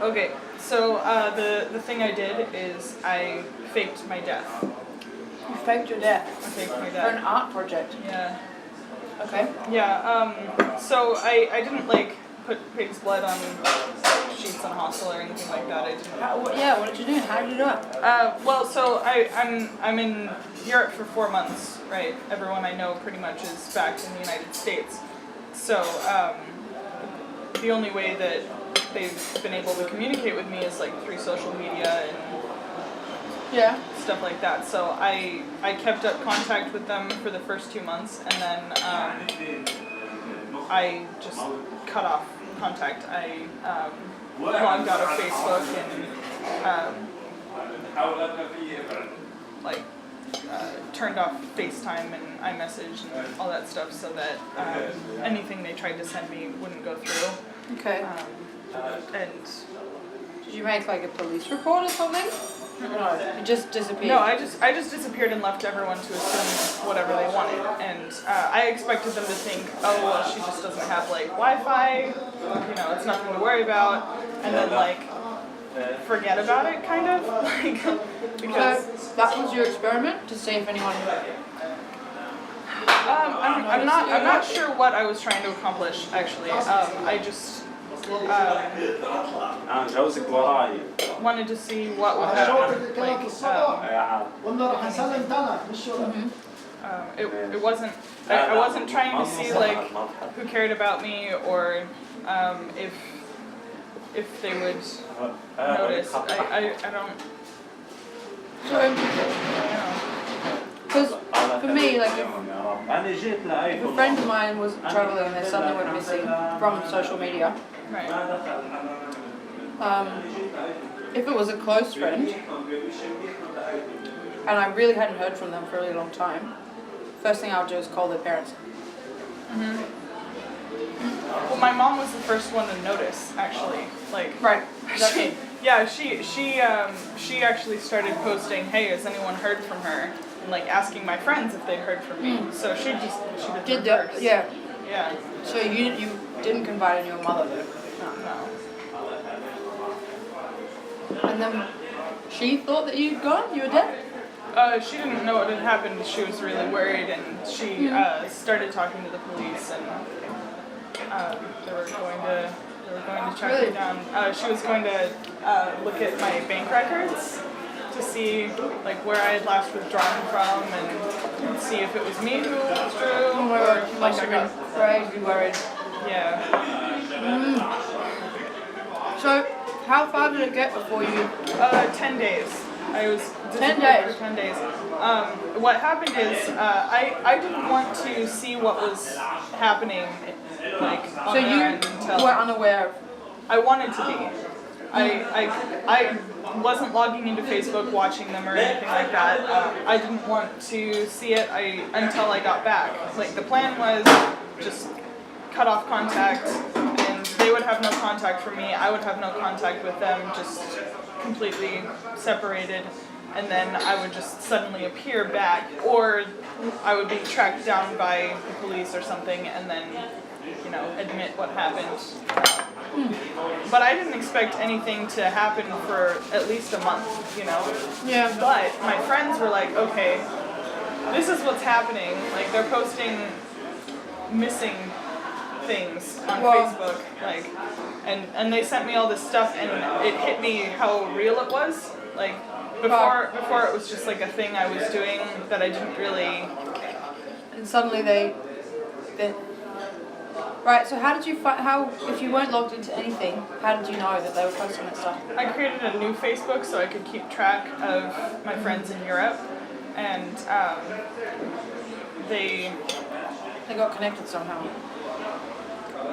Okay, so the thing I did is I faked my death. You faked your death? I faked my For an death. art project? Yeah. Okay. Yeah, so I didn't like put pig's blood on sheets on hostel or anything like that. I didn't. Yeah, what did you do? How did you do it? Well, so I'm in Europe for 4 months, right? Everyone I know pretty much is back in the United States. So the only way that they've been able to communicate with me is like through social media and stuff like that. So I kept up contact with them for the first 2 months, and then I just cut off contact. I logged out of Facebook and turned off FaceTime and iMessage and all that stuff, so that anything they tried to send me wouldn't go through. Okay. And did you make like a police report or something? No, you just disappeared. No, I just disappeared and left everyone to assume whatever they wanted. And I expected them to think, oh, well, she just doesn't have like Wi-Fi, you know, it's nothing to worry about, and then like forget about it, kind of. Like, because so that was your experiment to see if anyone. I'm not sure what I was trying to accomplish actually. I just wanted to see what would happen. Like, it wasn't. I wasn't trying to see like who cared about me or if they would notice. I don't. Because for me, like if a friend of mine was traveling and they suddenly went missing from social media. Right. If it was a close friend, and I really hadn't heard from them for a really long time, first thing I would do is call their parents. Well, my mom was the first one to notice, actually. Like, right. She actually started posting, "Hey, has anyone heard from her?" And like asking my friends if they heard from me. So she did that first. Yeah. Yeah. So you didn't confide in your mother though. No. And then she thought that you'd gone? You were dead? She didn't know what had happened. She was really worried, and she started talking to the police, and they were going to track me down. She was going to look at my bank records to see like where I had last withdrawn from, and see if it was me who withdrew. Oh my god, you must have been crazy worried. Yeah. So, how far did it get before you? 10 days. I was 10 days. For 10 days. What happened is I didn't want to see what was happening, like on so their you end until were unaware of. I wanted to be. I wasn't logging into Facebook, watching them or anything like that. I didn't want to see it until I got back. Like the plan was just cut off contact, and they would have no contact from me. I would have no contact with them, just completely separated. And then I would just suddenly appear back, or I would be tracked down by the police or something, and then, you know, admit what happened. But I didn't expect anything to happen for at least a month, you know? Yeah. But my friends were like, okay, this is what's happening. Like, they're posting missing things on Facebook, like, and they sent me all this stuff, and it hit me how real it was. Like, before it was just like a thing I was doing that I didn't really... And suddenly they right, so how did you if you weren't logged into anything, how did you know that they were posting that stuff? I created a new Facebook so I could keep track of my friends in Europe, and they got connected somehow.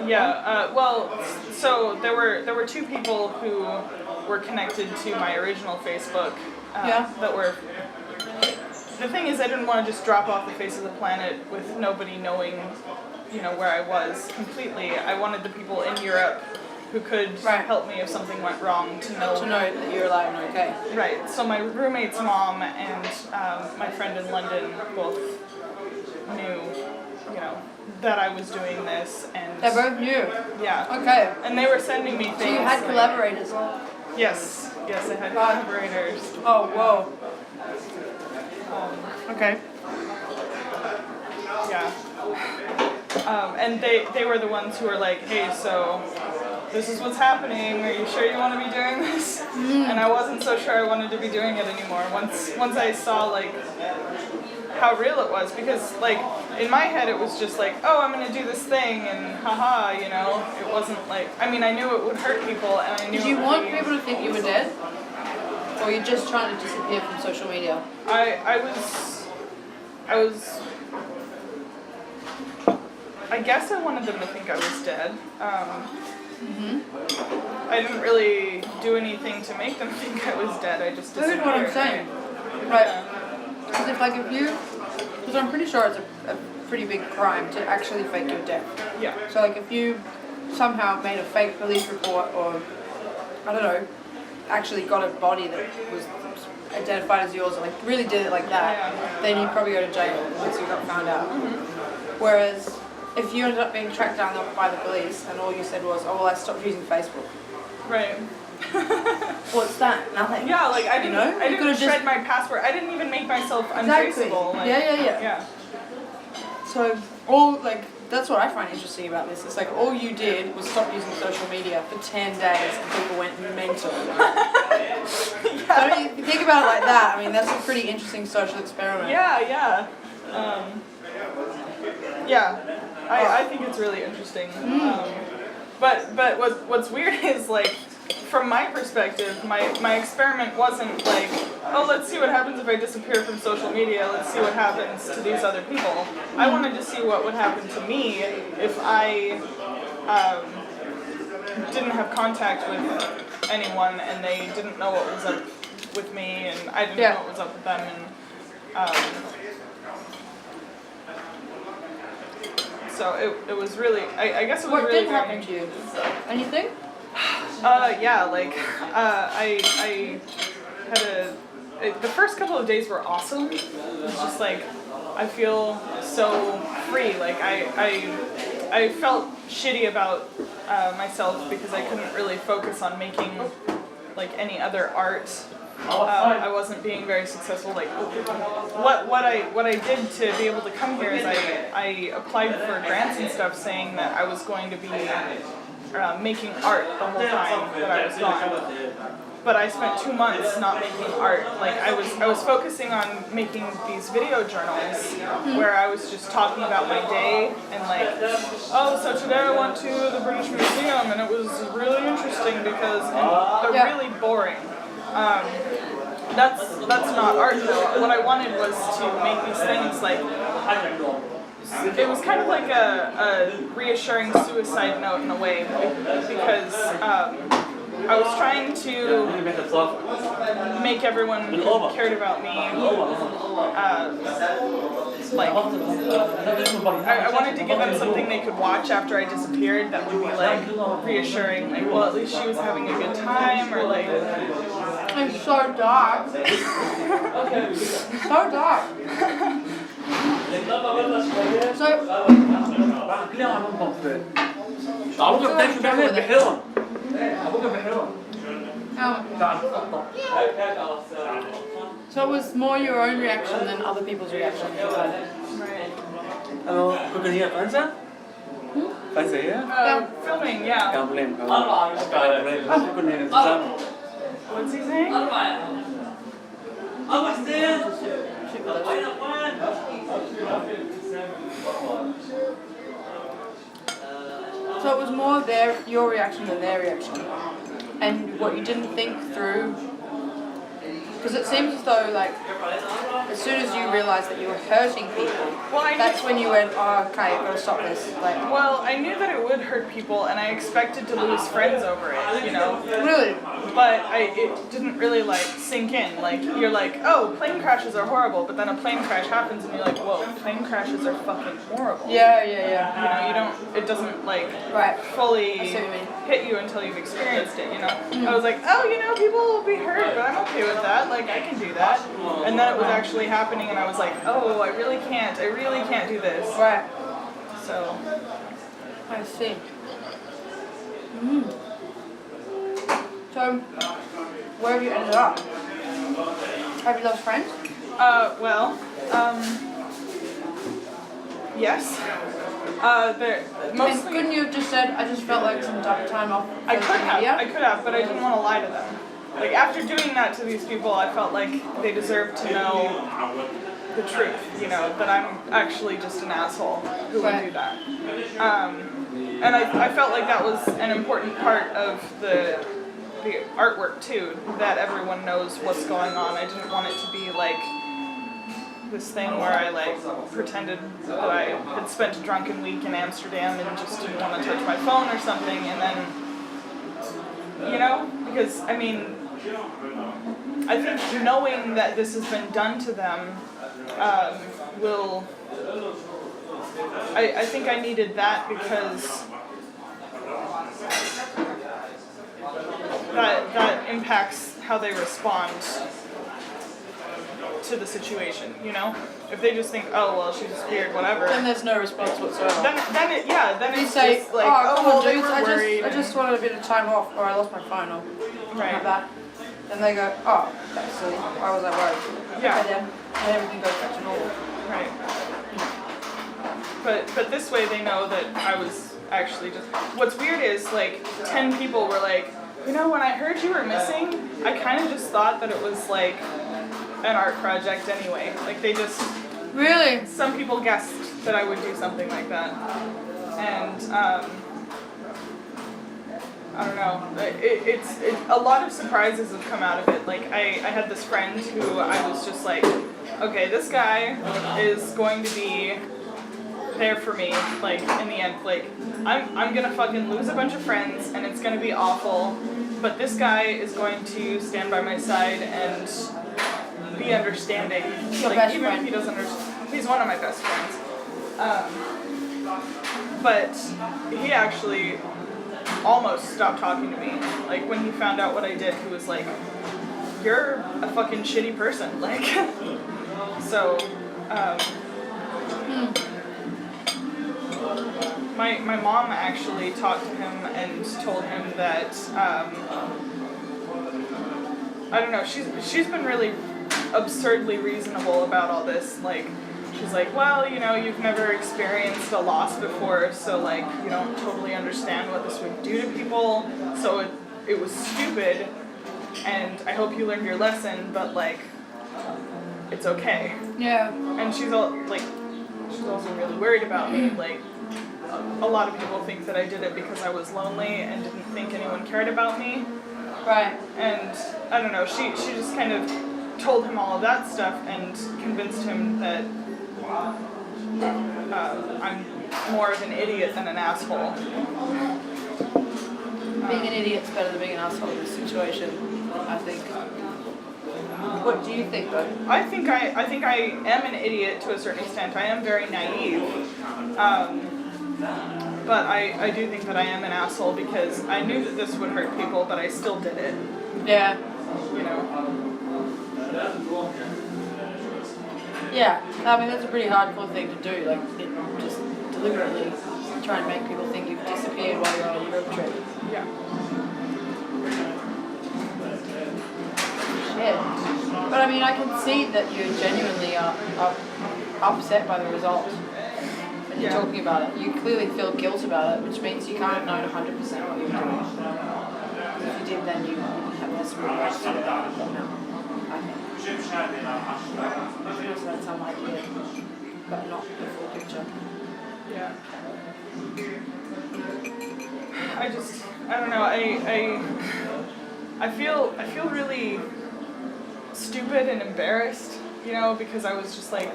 Yeah, well, so there were 2 people who were connected to my original Facebook that were... The thing is, I didn't want to just drop off the face of the planet with nobody knowing, you know, where I was completely. I wanted the people in Europe who could help me if something went wrong to know that you're alive and okay. Right. So my roommate's mom and my friend in London both knew you know, that I was doing this, and They both knew. yeah. Okay. And they were sending me things. So you had like, collaborators. Yes, I had collaborators. Oh, whoa. Okay. Yeah. And they were the ones who were like, hey, so this is what's happening. Are you sure you want to be doing this? And I wasn't so sure I wanted to be doing it anymore. Once I saw like how real it was, because like in my head it was just like, oh, I'm gonna do this thing and haha, you know. It wasn't like, I mean, I knew it would hurt people, and I knew. Did you want people to think you were dead, or you're just trying to disappear from social media? I guess I wanted them to think I was dead. I didn't really do anything to make them think I was dead. I just disappeared. That's what I'm saying. Right. Because I'm pretty sure it's a pretty big crime to actually fake your death. Yeah. So like if you somehow made a fake police report, or I don't know, actually got a body that was identified as yours, or like really did it like that, then you'd probably go to jail once you got found out. Whereas if you ended up being tracked down by the police and all you said was, oh well, I stopped using Facebook. Right. What's that? Nothing. Yeah, like I didn't, You know? I didn't shred my password. I didn't even make myself untraceable. Like, yeah. So that's what I find interesting about this. It's like all you did was stop using social media for 10 days and people went mental. So if you think about it like that, I mean, that's a pretty interesting social experiment. Yeah. I think it's really interesting. But what's weird is like, from my perspective, my experiment wasn't like, oh, let's see what happens if I disappear from social media, let's see what happens to these other people. I wanted to see what would happen to me if I didn't have contact with anyone and they didn't know what was up with me and I didn't know what was up with them. And so it was really, I guess it was really... What did happen to you? Anything? Yeah, like, I had the first couple of days were awesome. It was just like, I feel so free. Like, I felt shitty about myself because I couldn't really focus on making, like, any other art. I wasn't being very successful. Like, what I did to be able to come here is I applied for grants and stuff, saying that I was going to be making art the whole time that I was gone. But I spent 2 months not making art. Like I was focusing on making these video journals where I was just talking about my day and like, oh, so today I went to the British Museum and it was really interesting because they're really boring. That's not art though. What I wanted was to make these things like, it was kind of like a reassuring suicide note in a way, because I was trying to make everyone who cared about me, like, I wanted to give them something they could watch after I disappeared that would be like reassuring, like, well, at least she was having a good time, or like... It's so dark. So dark. So it was more your own reaction than other people's reaction. Right. Cooking here, Franza? Franza here? Filming, yeah. Kein Problem. What's he saying? So it was more your reaction than their reaction, and what you didn't think through. Because it seems as though, like, as soon as you realised that you were hurting people, that's when you went, oh, okay, I've got to stop this. Like, well, I knew that it would hurt people, and I expected to lose friends over it, you know? Really? But it didn't really, like, sink in. Like, you're like, oh, plane crashes are horrible, but then a plane crash happens, and you're like, whoa, plane crashes are fucking horrible. Yeah. You know, it doesn't, like, fully hit you until you've experienced it, you know? I was like, oh, you know, people will be hurt, but I'm okay with that. Like, I can do that. And then it was actually happening, and I was like, oh, I really can't do this. Right. So I see. So, where have you ended up? Have you lost friends? well, yes. They're mostly. Couldn't you have just said, I just felt like some time off social media? I could have, but I didn't want to lie to them. Like, after doing that to these people, I felt like they deserved to know the truth, you know, that I'm actually just an asshole who would do that. And I felt like that was an important part of the artwork too, that everyone knows what's going on. I didn't want it to be like this thing where I like pretended that I had spent a drunken week in Amsterdam and just didn't want to touch my phone or something, and then, you know, because I mean, I think knowing that this has been done to them will. I think I needed that because that impacts how they respond to the situation, you know? If they just think, oh, well, she's weird, whatever. Then there's no response whatsoever. Then You it's say, just like, come well, on, they dudes, were I worried. just wanted a bit of time off, or I lost my phone, or something like that. Then they go, oh, that's silly. Why was I worried? Yeah. Okay, then. And everything goes back to normal. Right. But this way they know that I was actually just. What's weird is like 10 people were like, you know, when I heard you were missing, I kind of just thought that it was like an art project anyway. Like they just. Really? Some people guessed that I would do something like that, and I don't know. It's a lot of surprises have come out of it. Like I had this friend who I was just like, okay, this guy is going to be there for me. Like in the end, like I'm gonna fucking lose a bunch of friends and it's gonna be awful. But this guy is going to stand by my side and be understanding. Your like best even friend. if he doesn't understand, he's one of my best friends. But he actually almost stopped talking to me. Like when he found out what I did, he was like, "You're a fucking shitty person." Like, so. My mom actually talked to him and told him that I don't know. She's been really absurdly reasonable about all this. Like, she's like, well, you know, you've never experienced a loss before, so like you don't totally understand what this would do to people. So it was stupid, and I hope you learned your lesson. But like, it's okay. Yeah. And she's also really worried about me. Like, a lot of people think that I did it because I was lonely and didn't think anyone cared about me. Right. And I don't know, she just kind of told him all of that stuff and convinced him that I'm more of an idiot than an asshole. Being an idiot's better than being an asshole in this situation, I think. What do you think, though? I think I am an idiot to a certain extent. I am very naive. But I do think that I am an asshole because I knew that this would hurt people, but I still did it. Yeah. You know? Yeah. I mean, that's a pretty hardcore thing to do. Like, just deliberately try and make people think you've disappeared while you're on a Europe trip. Yeah. Shit. But I mean, I can see that you genuinely are upset by the result. When you're talking about it, you clearly feel guilt about it, which means you can't have known 100% what you were doing. If you did, then you wouldn't have this regret about it now, I think. So that's how I did, but not the full picture. Yeah. I don't know, I feel really stupid and embarrassed, you know, because I was just like,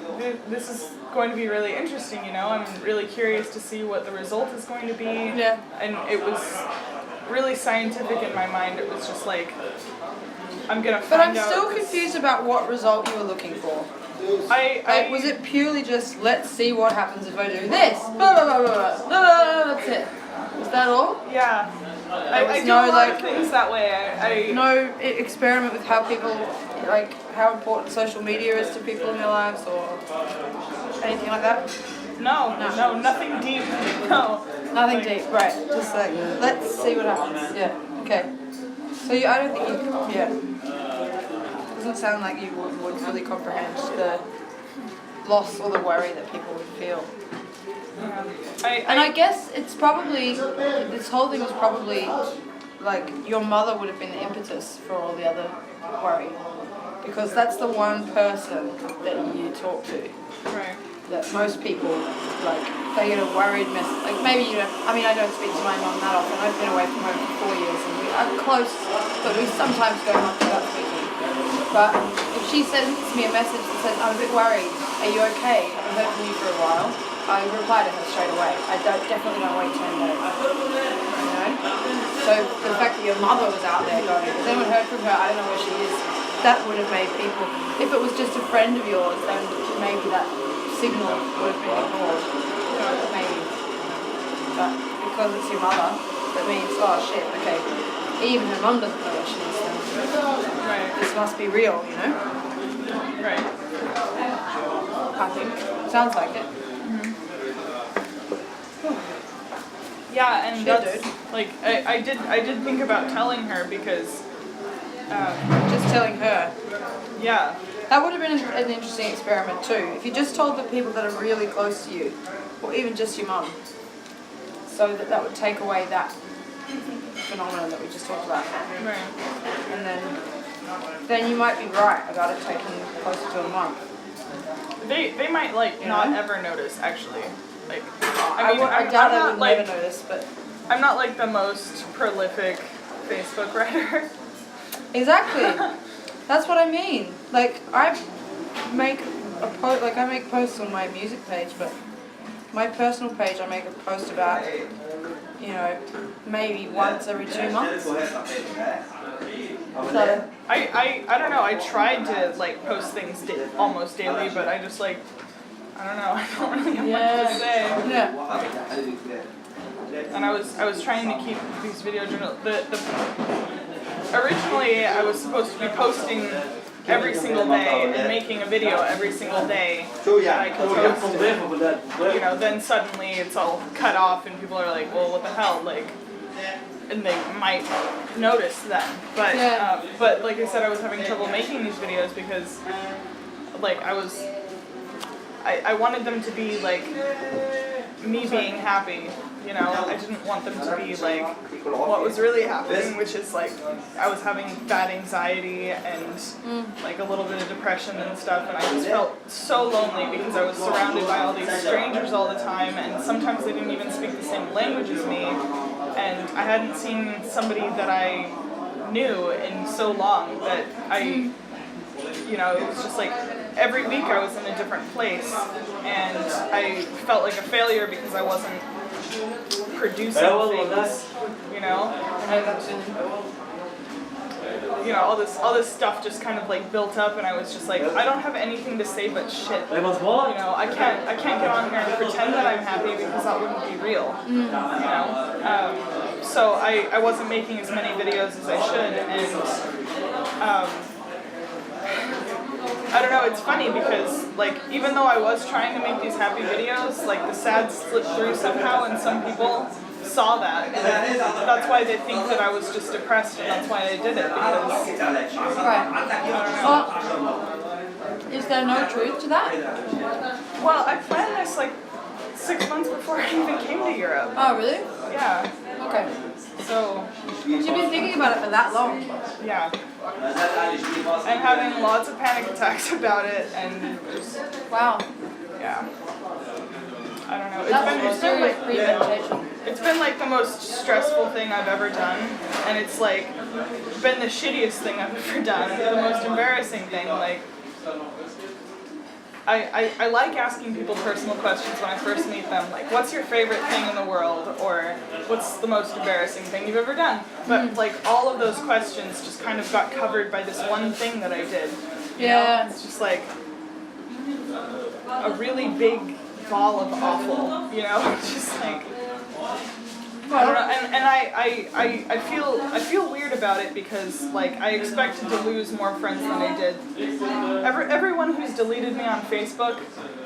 this is going to be really interesting, you know, I'm really curious to see what the result is going to be. Yeah. And it was really scientific in my mind. It was just like, I'm gonna find out. But I'm still confused about what result you were looking for. Was it purely just, let's see what happens if I do this? Blah, blah, blah, blah, blah. No, that's it. Was that all? Yeah. I do no, a lot of things that way. No experiment with how people, like, how important social media is to people in their lives or anything like that? No, nothing deep. No. Nothing deep, right? Just like, let's see what happens. Yeah. Okay. So I don't think you. Yeah. Doesn't sound like you would fully comprehend the loss or the worry that people would feel. And I guess it's probably, this whole thing was probably, like, your mother would have been the impetus for all the other worry. Because that's the one person that you talk to. Right. That most people, like, they get a worried mess. Like, maybe you don't, I mean, I don't speak to my mum that often. I've been away from home for 4 years and we are close, but we sometimes go months without speaking. But if she sends me a message that says, I'm a bit worried, are you okay? I haven't heard from you for a while. I reply to her straight away. I definitely don't wait 10 days. You know? So the fact that your mother was out there going, has anyone heard from her? I don't know where she is. That would have made people, if it was just a friend of yours, then maybe that signal would have been ignored. Maybe. But because it's your mother, that means, oh shit, okay. Even her mum doesn't know where she is, then this must be real, you know? Right. I think. Sounds like it. Yeah, and Shit, that's dude. like I did think about telling her because Just telling her. yeah. That would have been an interesting experiment too. If you just told the people that are really close to you, or even just your mum, so that would take away that phenomenon that we just talked about. Right. And then you might be right about it taking closer to a month. They might like You not know? ever notice actually. Like I doubt I would never notice, but I'm not like the most prolific Facebook writer. exactly. That's what I mean. Like I make I make posts on my music page, but my personal page I make a post about, you know, maybe once every 2 months. So I don't know. I tried to like post things almost daily, but I just like I don't know. I don't really have much to say. Yeah. And I was trying to keep these video journals. Originally, I was supposed to be posting every single day and making a video every single day that I could post. You know, then suddenly it's all cut off and people are like, well, what the hell? Like, and they might notice then. But but like I said, I was having trouble making these videos because like I wanted them to be like me being happy, you know. I didn't want them to be like what was really happening, which is like I was having bad anxiety and like a little bit of depression and stuff, and I just felt so lonely because I was surrounded by all these strangers all the time, and sometimes they didn't even speak the same language as me, and I hadn't seen somebody that I knew in so long that I, you know, it was just like every week I was in a different place, and I felt like a failure because I wasn't producing things, you know. You know, all this stuff just kind of like built up, and I was just like, I don't have anything to say but shit. You know, I can't get on here and pretend that I'm happy because that wouldn't be real. You know, so I wasn't making as many videos as I should, and I don't know, it's funny because, like, even though I was trying to make these happy videos, like, the sad slipped through somehow, and some people saw that, and that's why they think that I was just depressed, and that's why I did it, because... Right. Well, is there no truth to that? Well, I planned this, like, 6 months before I even came to Europe. Oh, really? Yeah. Okay. So... You've been thinking about it for that long? Yeah. And having lots of panic attacks about it, and just... Wow. Yeah. I don't know. That's serious premeditation. It's been like the most stressful thing I've ever done, and it's like been the shittiest thing I've ever done, the most embarrassing thing. Like, I like asking people personal questions when I first meet them, like, what's your favorite thing in the world, or what's the most embarrassing thing you've ever done? But like all of those questions just kind of got covered by this one thing that I did. You know? It's just like a really big ball of awful, you know? Just like, I don't know, and I feel weird about it because like I expected to lose more friends than I did. Everyone who's deleted me on Facebook,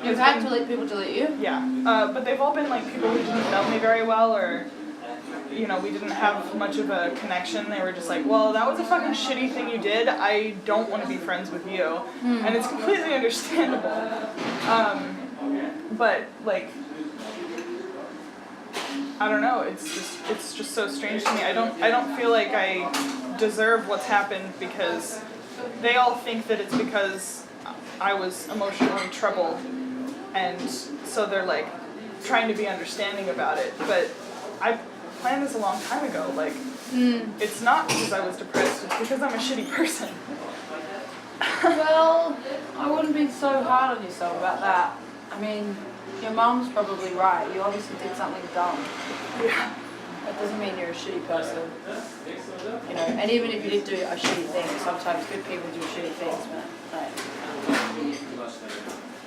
You've had people delete you? yeah, but they've all been like people who didn't know me very well, or you know, we didn't have much of a connection. They were just like, well, that was a fucking shitty thing you did. I don't want to be friends with you, and it's completely understandable. But like, I don't know. It's just so strange to me. I don't feel like I deserve what's happened because they all think that it's because I was emotionally troubled, and so they're like trying to be understanding about it. But I planned this a long time ago. Like, it's not because I was depressed. It's because I'm a shitty person. Well, I wouldn't be so hard on yourself about that. I mean, your mom's probably right. You obviously did something dumb. Yeah. That doesn't mean you're a shitty person. You know, and even if you did do a shitty thing, sometimes good people do shitty things, man. Like,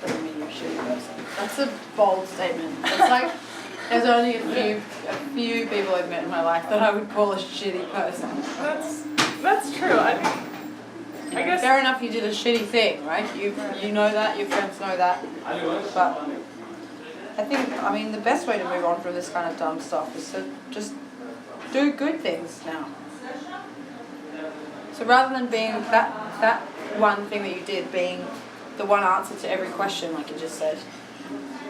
doesn't mean you're a shitty person. That's a bold statement. It's like, there's only a few people I've met in my life that I would call a shitty person. That's true. I guess fair enough, you did a shitty thing, right? You know that, your friends know that. But I mean, the best way to move on from this kind of dumb stuff is to just do good things now. So rather than being that one thing that you did being the one answer to every question, like you just said,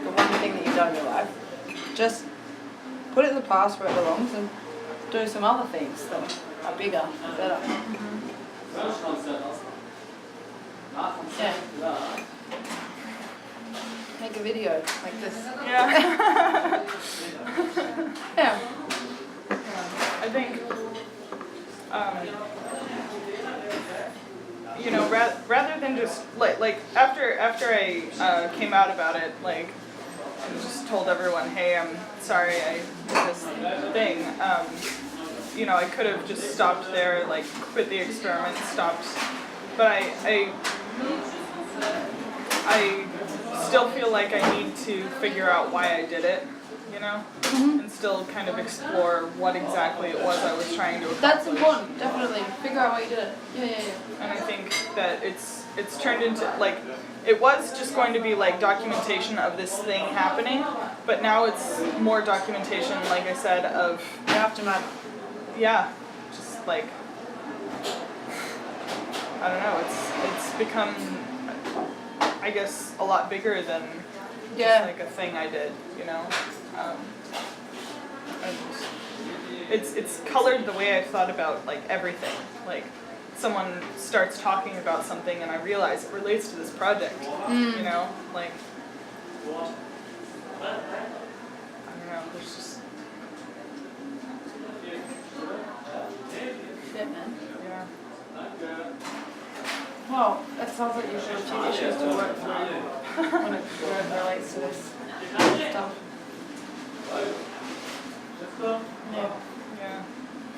the one thing that you've done in your life, just put it in the past where it belongs and do some other things that are bigger and better. Yeah. Make a video like this. Yeah. Yeah. I think, you know, rather than just like after I came out about it, like, and just told everyone, hey, I'm sorry I did this thing. You know, I could have just stopped there, like quit the experiment, stopped. But I still feel like I need to figure out why I did it, you know, and still kind of explore what exactly it was I was trying to accomplish. That's important, definitely. Figure out why you did it. Yeah. And I think that it's turned into, like, it was just going to be like documentation of this thing happening, but now it's more documentation, like I said, of The aftermath. yeah, just like, I don't know, it's become, I guess, a lot bigger than just like a thing I did, you know. It's colored the way I've thought about like everything. Like, someone starts talking about something and I realize it relates to this project, you know, like, I don't know, there's just, Shit, man. yeah. Well, that sounds like you've got a few issues to work through when it relates to this stuff. Yeah. Yeah.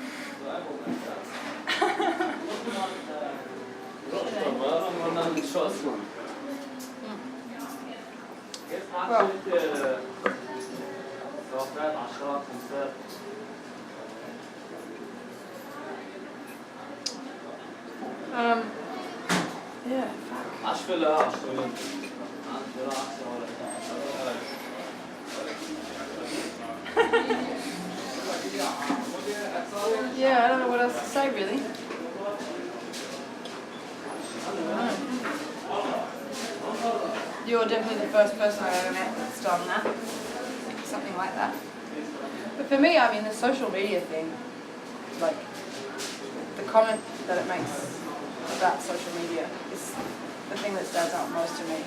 Yeah, fuck. Yeah, I don't know what else to say really. You're definitely the first person I've ever met that's done that. Something like that. But for me, I mean, the social media thing, like, the comment that it makes about social media is the thing that stands out most to me.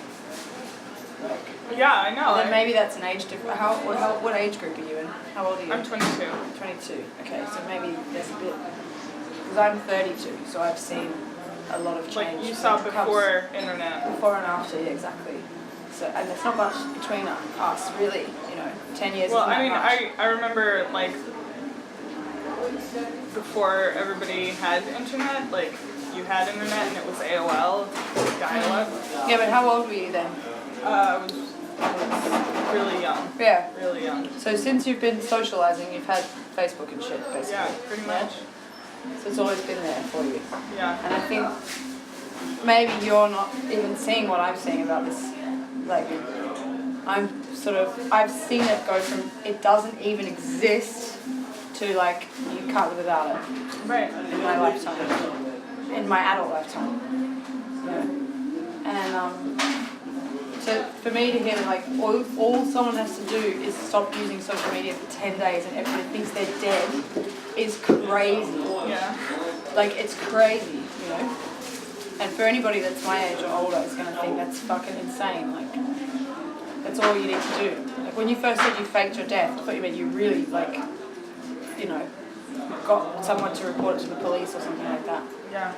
Like, Yeah, I know. then maybe that's an age difference. What age group are you in? How old are you? I'm 22. 22. Okay, so maybe there's a bit. Because I'm 32, so I've seen a lot of change. Like, you saw when it comes- before internet. Before and after, yeah, exactly. So, and there's not much between us, really. You know, 10 years. Well, isn't that I mean, much. I remember, like, before everybody had internet, like, you had internet and it was AOL, dial-up. Yeah, but how old were you then? I was really young. Yeah. Really young. So since you've been socializing, you've had Facebook and shit, basically. Yeah, pretty much. So it's always been there for you. Yeah. And I think maybe you're not even seeing what I'm seeing about this. Like, I've seen it go from it doesn't even exist to like, you can't live without it. Right. In my lifetime. In my adult lifetime. Yeah. And so for me to hear that like all someone has to do is stop using social media for 10 days and everybody thinks they're dead is crazy. Yeah. Like, it's crazy, you know? And for anybody that's my age or older is going to think that's fucking insane. Like, that's all you need to do. Like, when you first said you faked your death, I thought you meant you really, like, you know, got someone to report it to the police or something like that. Yeah.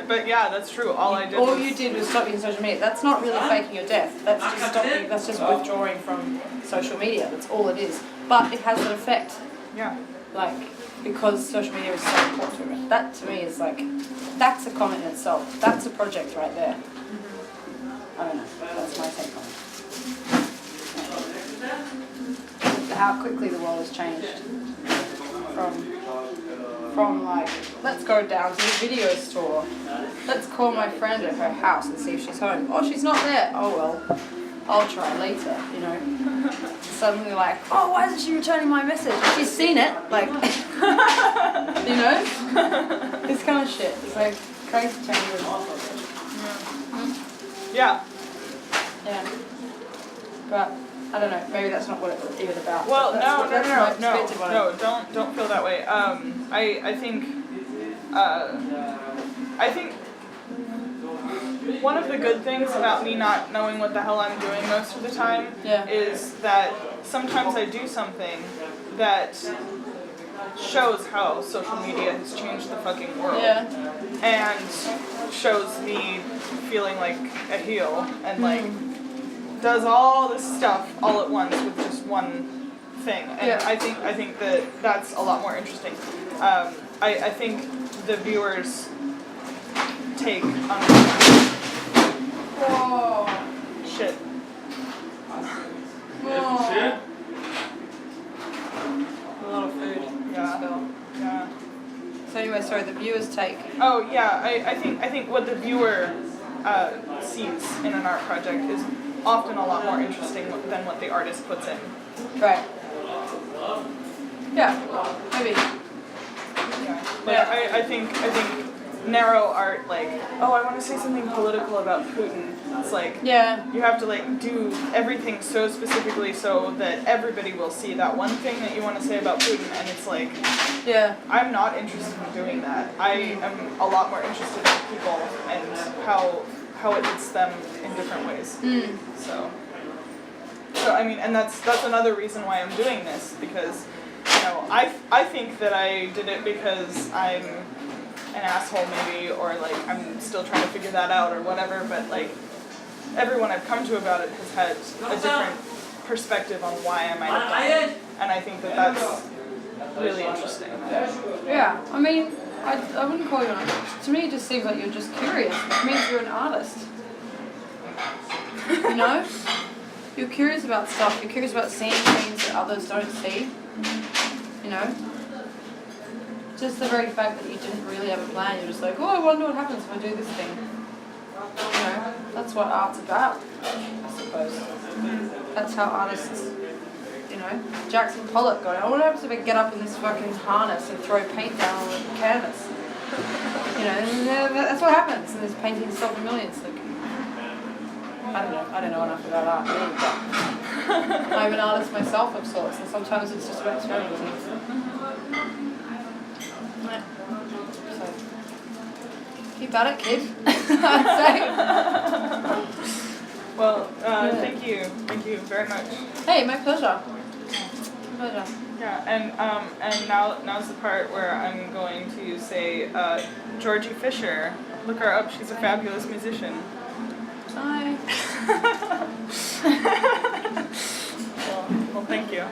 But yeah, that's true. All you did was stop using social media. That's not really faking your death. That's just stopping. That's just withdrawing from social media. That's all it is. But it has an effect. Yeah. Like, because social media is so important to it. That to me is like, that's a comment in itself. That's a project right there. I don't know. That's my take on it. How quickly the world has changed from like, let's go down to the video store. Let's call my friend at her house and see if she's home. Oh, she's not there. Oh well, I'll try later, you know. Suddenly like, oh, why isn't she returning my message? She's seen it, like, you know? This kind of shit. It's like crazy changes. Yeah. Yeah. But I don't know. Maybe that's not what it's even about. Well, that's no, my perspective on it. don't feel that way. I think one of the good things about me not knowing what the hell I'm doing most of the time is that sometimes I do something that shows how social media has changed the fucking world. Yeah. And shows me feeling like a heel and like does all this stuff all at once with just one thing. And I think that that's a lot more interesting. I think the viewers take on Whoa. shit. Whoa. A lot of food. Yeah. So anyway, sorry, the viewers take. Oh yeah, I think what the viewer sees in an art project is often a lot more interesting than what the artist puts in. Right. Yeah. Maybe. Like I think narrow art, like, oh, I want to say something political about Putin. It's like, you have to like do everything so specifically so that everybody will see that one thing that you want to say about Putin, and it's like, I'm not interested in doing that. I am a lot more interested in people and how it hits them in different ways. So I mean, and that's another reason why I'm doing this, because, you know, I think that I did it because I'm an asshole maybe, or like I'm still trying to figure that out or whatever, but like everyone I've come to about it has had a different perspective on why I might have done it, and I think that that's really interesting. Yeah, I mean, I wouldn't call you an artist. To me, it just seems like you're just curious, which means you're an artist. You know? You're curious about stuff. You're curious about seeing things that others don't see. You know? Just the very fact that you didn't really have a plan. You're just like, oh, I wonder what happens if I do this thing. You know? That's what art's about, I suppose. That's how artists, you know, Jackson Pollock going, oh, what happens if I get up in this fucking harness and throw paint down on the canvas? You know, and that's what happens. And there's paintings sold for millions. Like, I don't know enough about art, really, but I'm an artist myself of sorts, and sometimes it's just about experimenting. So, keep at it, kid. I'd say. Well, thank you very much. Hey, my pleasure. My pleasure. Yeah, and now's the part where I'm going to say, Georgie Fisher, look her up. She's a fabulous musician. Hi. Well, thank you.